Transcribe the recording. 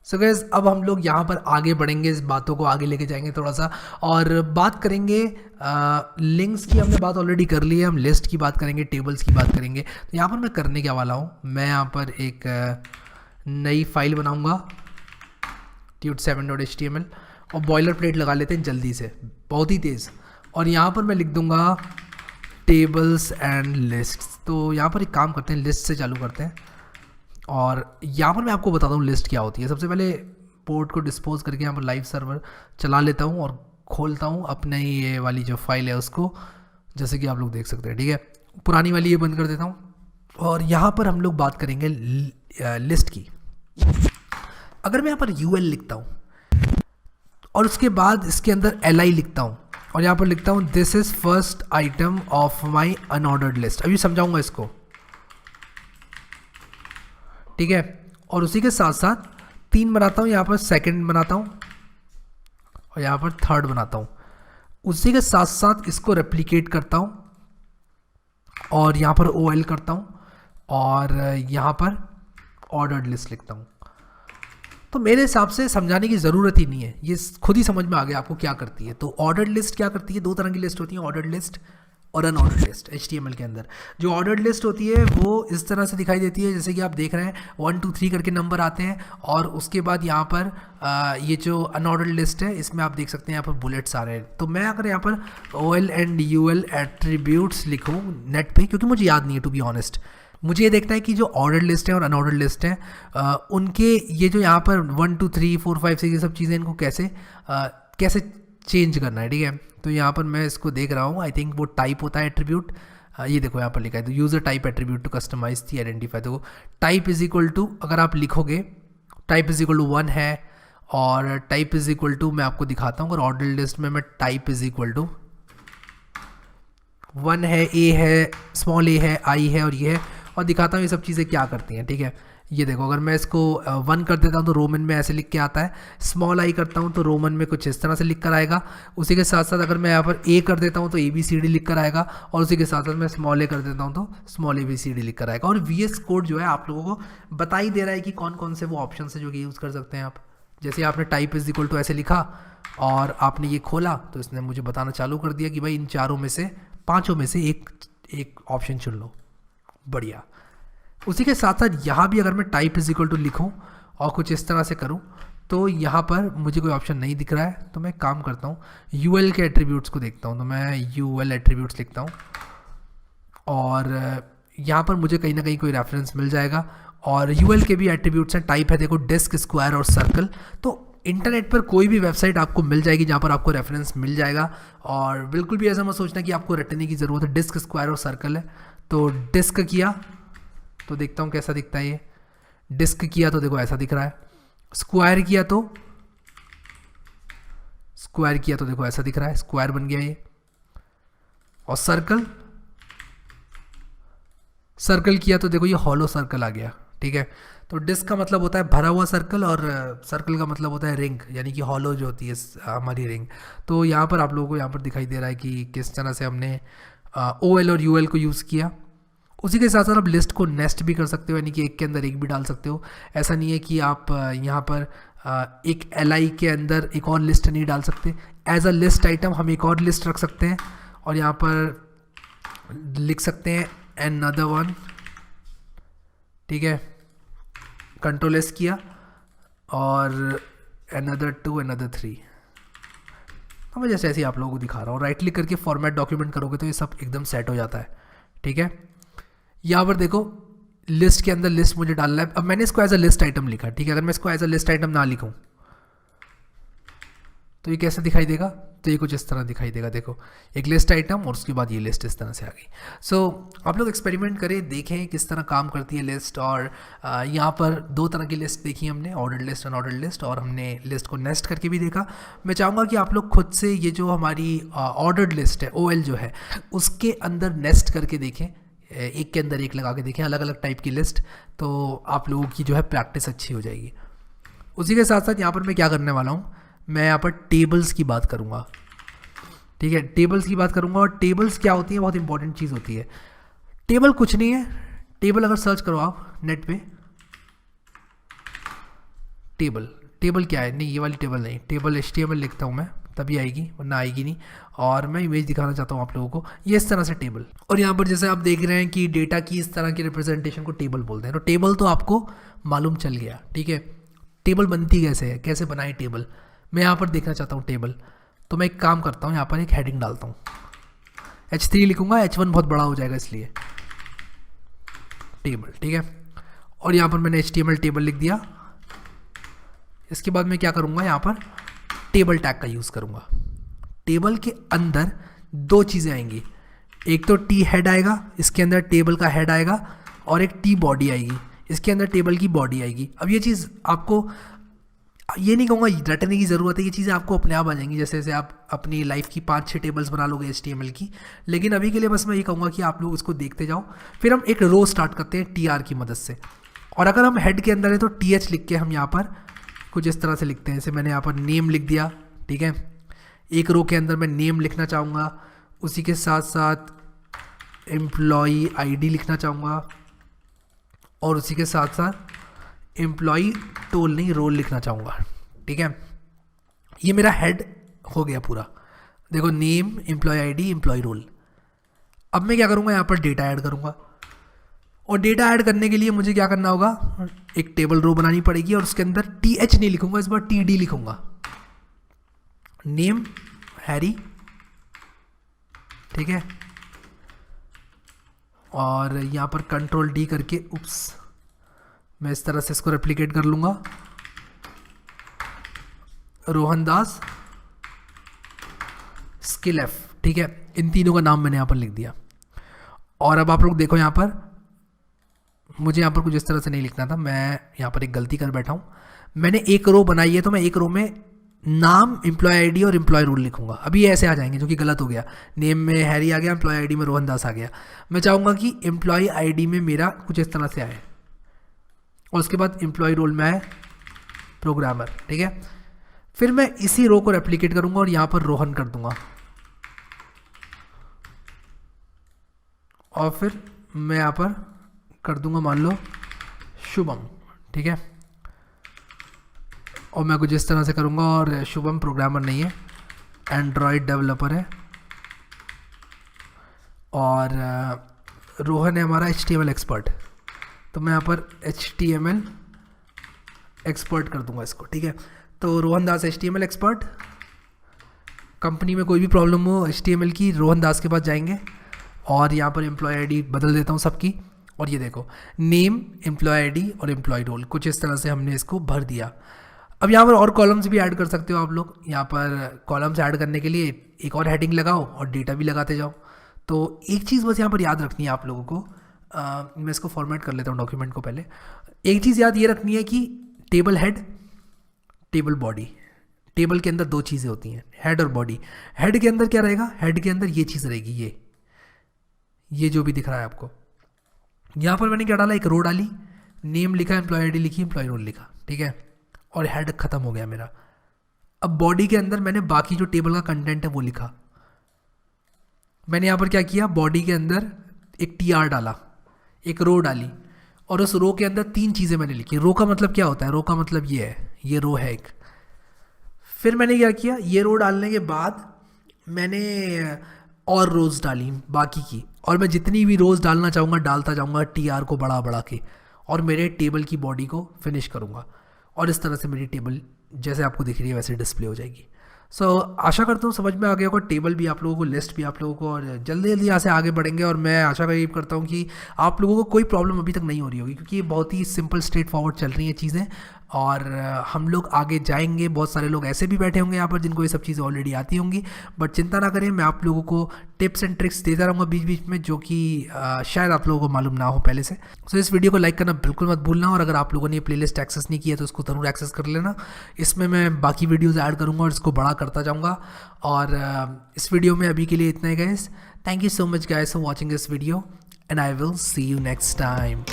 So guys अब हम लोग यहाँ पर आगे बढ़ेंगे, इस बातों को आगे लेके जाएंगे थोड़ा सा और बात करेंगे लिंक्स की। हमने बात ऑलरेडी कर ली है, हम लिस्ट की बात करेंगे, टेबल्स की बात करेंगे। तो यहाँ पर मैं करने क्या वाला हूँ, मैं यहाँ पर एक नई फाइल बनाऊँगा tut7.html और बॉयलर प्लेट लगा लेते हैं जल्दी से, बहुत ही तेज़। और यहाँ पर मैं लिख दूँगा टेबल्स एंड लिस्ट्स। तो यहाँ पर एक काम करते हैं, लिस्ट से चालू करते हैं और यहाँ पर मैं आपको बताता हूँ लिस्ट क्या होती है। सबसे पहले पोर्ट को डिस्पोज करके यहाँ पर लाइव सर्वर चला लेता हूँ और खोलता हूँ अपने ये वाली जो फाइल है उसको, जैसे कि आप लोग देख सकते हैं। ठीक है, पुरानी वाली ये बंद कर देता हूँ और यहाँ पर हम लोग बात करेंगे लिस्ट की। अगर मैं यहाँ पर यूएल लिखता हूँ और उसके बाद इसके अंदर li लिखता हूँ और यहाँ पर लिखता हूँ this is first item of my unordered list, अभी समझाऊंगा इसको। ठीक है, और उसी के साथ साथ 3 बनाता हूँ, यहाँ पर सेकंड बनाता हूँ और यहाँ पर थर्ड बनाता हूँ। उसी के साथ साथ इसको रेप्लिकेट करता हूँ और यहाँ पर OL करता हूँ और यहाँ पर ऑर्डर्ड लिस्ट लिखता हूँ। तो मेरे हिसाब से समझाने की ज़रूरत ही नहीं है, ये खुद ही समझ में आ गया आपको क्या करती है। तो ऑर्डर्ड लिस्ट क्या करती है, 2 तरह की लिस्ट होती है, ऑर्डर्ड लिस्ट और अनऑर्डर्ड लिस्ट। HTML के अंदर जो ऑर्डर्ड लिस्ट होती है वो इस तरह से दिखाई देती है, जैसे कि आप देख रहे हैं 1 2 3 करके नंबर आते हैं और उसके बाद यहाँ पर ये जो अनऑर्डर्ड लिस्ट है इसमें आप देख सकते हैं यहाँ पर बुलेट्स आ रहे हैं। तो मैं अगर यहाँ पर OL एंड UL एट्रीब्यूट्स लिखूँ नेट पे, क्योंकि मुझे याद नहीं है टू बी ऑनेस्ट, मुझे ये देखना है कि जो ऑर्डर्ड लिस्ट है और अनऑर्डर्ड लिस्ट है उनके ये जो यहाँ पर 1 2 3 4 5 6 ये सब चीज़ें इनको कैसे चेंज करना है। ठीक है, तो यहाँ पर मैं इसको देख रहा हूँ, आई थिंक वो टाइप होता है एट्रीब्यूट। ये देखो यहाँ पर लिखा है तो user type attribute to customize the identify. तो टाइप इज इक्वल टू, अगर आप लिखोगे टाइप इज इक्वल टू 1 है और टाइप इज इक्वल टू, मैं आपको दिखाता हूँ, अगर ऑर्डर लिस्ट में मैं टाइप इज इक्वल टू 1 है, A है, स्मॉल a है, I है और ये है, और दिखाता हूँ ये सब चीज़ें क्या करती हैं। ठीक है, ये देखो अगर मैं इसको 1 कर देता हूँ तो रोमन में ऐसे लिख के आता है, स्मॉल I करता हूँ तो रोमन में कुछ इस तरह से लिख कर आएगा। उसी के साथ साथ अगर मैं यहाँ पर A कर देता हूँ तो ABCD लिख कर आएगा और उसी के साथ साथ मैं स्मॉल a कर देता हूँ तो स्मॉल ABCD लिख कर आएगा। और VS कोड जो है आप लोगों को बता ही दे रहा है कि कौन कौन से वो ऑप्शन है जो कि यूज़ कर सकते हैं आप। जैसे आपने टाइप इज इक्वल टू ऐसे लिखा और आपने ये खोला तो इसने मुझे बताना चालू कर दिया कि भाई इन 4 में से 5 में से एक ऑप्शन चुन लो, बढ़िया। उसी के साथ साथ यहाँ भी अगर मैं टाइप इज इक्वल टू लिखूँ और कुछ इस तरह से करूँ तो यहाँ पर मुझे कोई ऑप्शन नहीं दिख रहा है, तो मैं काम करता हूँ UL के एट्रीब्यूट्स को देखता हूँ। तो मैं UL एट्रीब्यूट्स लिखता हूँ और यहाँ पर मुझे कहीं ना कहीं कोई रेफरेंस मिल जाएगा। और UL के भी एट्रीब्यूट्स हैं, टाइप है देखो डिस्क, स्क्वायर और सर्कल। तो इंटरनेट पर कोई भी वेबसाइट आपको मिल जाएगी जहाँ पर आपको रेफरेंस मिल जाएगा और बिल्कुल भी ऐसा मत सोचना कि आपको रटने की ज़रूरत है। डिस्क, स्क्वायर और सर्कल है, तो डिस्क किया तो देखता हूँ कैसा दिखता है ये। डिस्क किया तो देखो ऐसा दिख रहा है, स्क्वायर किया तो देखो ऐसा दिख रहा है, स्क्वायर बन गया ये। और सर्कल किया तो देखो ये हॉलो सर्कल आ गया। ठीक है, तो डिस्क का मतलब होता है भरा हुआ सर्कल और सर्कल का मतलब होता है रिंग, यानी कि हॉलो जो होती है हमारी रिंग। तो यहाँ पर आप लोगों को यहाँ पर दिखाई दे रहा है कि किस तरह से हमने OL और UL को यूज़ किया। उसी के साथ साथ आप लिस्ट को नेस्ट भी कर सकते हो, यानी कि एक के अंदर एक भी डाल सकते हो। ऐसा नहीं है कि आप यहाँ पर एक LI के अंदर एक और लिस्ट नहीं डाल सकते। एज अ लिस्ट आइटम हम एक और लिस्ट रख सकते हैं और यहाँ पर लिख सकते हैं another one। ठीक है, कंट्रोल S किया और another 2 another 3। अब मैं जैसे ऐसे ही आप लोगों को दिखा रहा हूँ, राइट क्लिक करके फॉर्मेट डॉक्यूमेंट करोगे तो ये सब एकदम सेट हो जाता है। ठीक है, यहाँ पर देखो लिस्ट के अंदर लिस्ट मुझे डालना है। अब मैंने इसको एज अ लिस्ट आइटम लिखा। ठीक है, अगर मैं इसको एज अ लिस्ट आइटम ना लिखूँ तो ये कैसा दिखाई देगा, तो ये कुछ इस तरह दिखाई देगा। देखो एक लिस्ट आइटम और उसके बाद ये लिस्ट इस तरह से आ गई। सो आप लोग एक्सपेरिमेंट करें, देखें किस तरह काम करती है लिस्ट। और यहाँ पर 2 तरह की लिस्ट देखी हमने, ऑर्डर्ड लिस्ट, अनऑर्डर्ड लिस्ट, और हमने लिस्ट को नेस्ट करके भी देखा। मैं चाहूँगा कि आप लोग खुद से ये जो हमारी ऑर्डर्ड लिस्ट है OL जो है उसके अंदर नेस्ट करके देखें, एक के अंदर एक लगा के देखें, अलग अलग टाइप की लिस्ट, तो आप लोगों की जो है प्रैक्टिस अच्छी हो जाएगी। उसी के साथ साथ यहाँ पर मैं क्या करने वाला हूँ, मैं यहाँ पर टेबल्स की बात करूँगा। ठीक है, टेबल्स की बात करूँगा। और टेबल्स क्या होती है, बहुत इंपॉर्टेंट चीज़ होती है। टेबल कुछ नहीं है, टेबल अगर सर्च करो आप नेट पे टेबल, टेबल क्या है, नहीं ये वाली टेबल नहीं, टेबल HTML लिखता हूँ मैं तभी आएगी वरना आएगी नहीं। और मैं इमेज दिखाना चाहता हूँ आप लोगों को, ये इस तरह से टेबल। और यहाँ पर जैसे आप देख रहे हैं कि डेटा की इस तरह की रिप्रेजेंटेशन को टेबल बोलते हैं। तो टेबल तो आपको मालूम चल गया, ठीक है। टेबल बनती कैसे है, कैसे बनाए टेबल, मैं यहाँ पर देखना चाहता हूँ टेबल। तो मैं एक काम करता हूँ, यहाँ पर एक हेडिंग डालता हूँ, H3 लिखूंगा, H1 बहुत बड़ा हो जाएगा इसलिए, टेबल, ठीक है। और यहाँ पर मैंने HTML टेबल लिख दिया। इसके बाद मैं क्या करूँगा, यहाँ पर टेबल टैग का यूज़ करूँगा। टेबल के अंदर दो चीज़ें आएंगी, एक तो टी हेड आएगा, इसके अंदर टेबल का हेड आएगा, और एक टी बॉडी आएगी, इसके अंदर टेबल की बॉडी आएगी। अब ये चीज़ आपको, ये नहीं कहूँगा रटने की ज़रूरत है, ये चीज़ें आपको अपने आप आ जाएंगी, जैसे जैसे आप अपनी लाइफ की 5-6 टेबल्स बना लोगे HTML की। लेकिन अभी के लिए बस मैं ये कहूँगा कि आप लोग उसको देखते जाओ। फिर हम एक रो स्टार्ट करते हैं TR की मदद से, और अगर हम हेड के अंदर है तो TH लिख के हम यहाँ पर कुछ इस तरह से लिखते हैं। जैसे मैंने यहाँ पर नेम लिख दिया, ठीक है। एक रो के अंदर मैं नेम लिखना चाहूँगा, उसी के साथ साथ एम्प्लॉई ID लिखना चाहूँगा, और उसी के साथ साथ एम्प्लॉई टोल नहीं रोल लिखना चाहूँगा, ठीक है। ये मेरा हेड हो गया पूरा, देखो name, employee ID, employee role. अब मैं क्या करूँगा, यहाँ पर डेटा ऐड करूँगा, और डेटा ऐड करने के लिए मुझे क्या करना होगा, एक टेबल रो बनानी पड़ेगी, और उसके अंदर TH नहीं लिखूँगा, इस बार TD लिखूँगा, नेम हैरी, ठीक है। और यहाँ पर कंट्रोल D करके, उप्स, मैं इस तरह से इसको रेप्लिकेट कर लूँगा, रोहन दास स्किल F, ठीक है। इन तीनों का नाम मैंने यहाँ पर लिख दिया। और अब आप लोग देखो, यहाँ पर मुझे यहाँ पर कुछ इस तरह से नहीं लिखना था, मैं यहाँ पर एक गलती कर बैठा हूँ। मैंने एक रो बनाई है, तो मैं एक रो में नाम, एम्प्लॉय ID और एम्प्लॉय रोल लिखूंगा। अभी ये ऐसे आ जाएंगे, जो कि गलत हो गया। नेम में हैरी आ गया, एम्प्लॉय ID में रोहन दास आ गया। मैं चाहूँगा कि एम्प्लॉय ID में मेरा कुछ इस तरह से आए, और उसके बाद एम्प्लॉय रोल में आए प्रोग्रामर, ठीक है। फिर मैं इसी रो को रेप्लिकेट करूँगा और यहाँ पर रोहन कर दूँगा, और फिर मैं यहाँ पर कर दूँगा मान लो शुभम, ठीक है। और मैं कुछ इस तरह से करूँगा, और शुभम प्रोग्रामर नहीं है, एंड्रॉयड डेवलपर है, और रोहन है हमारा HTML एक्सपर्ट। तो मैं यहाँ पर HTML एक्सपर्ट कर दूँगा इसको, ठीक है। तो रोहन दास HTML एक्सपर्ट, कंपनी में कोई भी प्रॉब्लम हो HTML की, रोहन दास के पास जाएंगे। और यहाँ पर एम्प्लॉय ID बदल देता हूँ सबकी, और ये देखो नेम, एम्प्लॉय ID और एम्प्लॉय रोल, कुछ इस तरह से हमने इसको भर दिया। अब यहाँ पर और कॉलम्स भी ऐड कर सकते हो आप लोग। यहाँ पर कॉलम्स ऐड करने के लिए एक और हेडिंग लगाओ और डेटा भी लगाते जाओ। तो एक चीज़ बस यहाँ पर याद रखनी है आप लोगों को, मैं इसको फॉर्मेट कर लेता हूँ डॉक्यूमेंट को पहले। एक चीज़ याद ये रखनी है कि table head, table body, table के अंदर दो चीज़ें होती हैं, हेड और बॉडी। हेड के अंदर क्या रहेगा, हेड के अंदर ये चीज़ रहेगी, ये जो भी दिख रहा है आपको। यहाँ पर मैंने क्या डाला, एक रो डाली, नेम लिखा, एम्प्लॉय ID लिखी, एम्प्लॉय रोल लिखा, ठीक है। और हेड खत्म हो गया मेरा। अब बॉडी के अंदर मैंने बाकी जो टेबल का कंटेंट है वो लिखा। मैंने यहाँ पर क्या किया, बॉडी के अंदर एक TR डाला, एक रो डाली, और उस रो के अंदर 3 चीज़ें मैंने लिखी। रो का मतलब क्या होता है, रो का मतलब ये है, ये रो है एक। फिर मैंने क्या किया, ये रो डालने के बाद मैंने और रोज़ डाली बाकी की, और मैं जितनी भी रोज़ डालना चाहूँगा डालता जाऊँगा TR को बढ़ा बढ़ा के, और मेरे टेबल की बॉडी को फिनिश करूँगा। और इस तरह से मेरी टेबल जैसे आपको दिख रही है वैसे डिस्प्ले हो जाएगी। सो आशा करता हूँ समझ में आ गया होगा, टेबल भी आप लोगों को, लिस्ट भी आप लोगों को, और जल्दी जल्दी यहाँ से आगे बढ़ेंगे। और मैं आशा ये करता हूँ कि आप लोगों को कोई प्रॉब्लम अभी तक नहीं हो रही होगी, क्योंकि ये बहुत ही सिंपल स्ट्रेट फॉरवर्ड चल रही हैं चीज़ें, और हम लोग आगे जाएंगे। बहुत सारे लोग ऐसे भी बैठे होंगे यहाँ पर जिनको ये सब चीज़ें ऑलरेडी आती होंगी, बट चिंता ना करें, मैं आप लोगों को टिप्स एंड ट्रिक्स देता रहूँगा बीच बीच में, जो कि शायद आप लोगों को मालूम ना हो पहले से। सो इस वीडियो को लाइक करना बिल्कुल मत भूलना, और अगर आप लोगों ने ये प्लेलिस्ट एक्सेस नहीं किया तो उसको ज़रूर एक्सेस कर लेना। इसमें मैं बाकी वीडियोज़ ऐड करूँगा और इसको बड़ा करता जाऊँगा। और इस वीडियो में अभी के लिए इतना ही guys. Thank you so much guys for watching this video, and I will see you next time.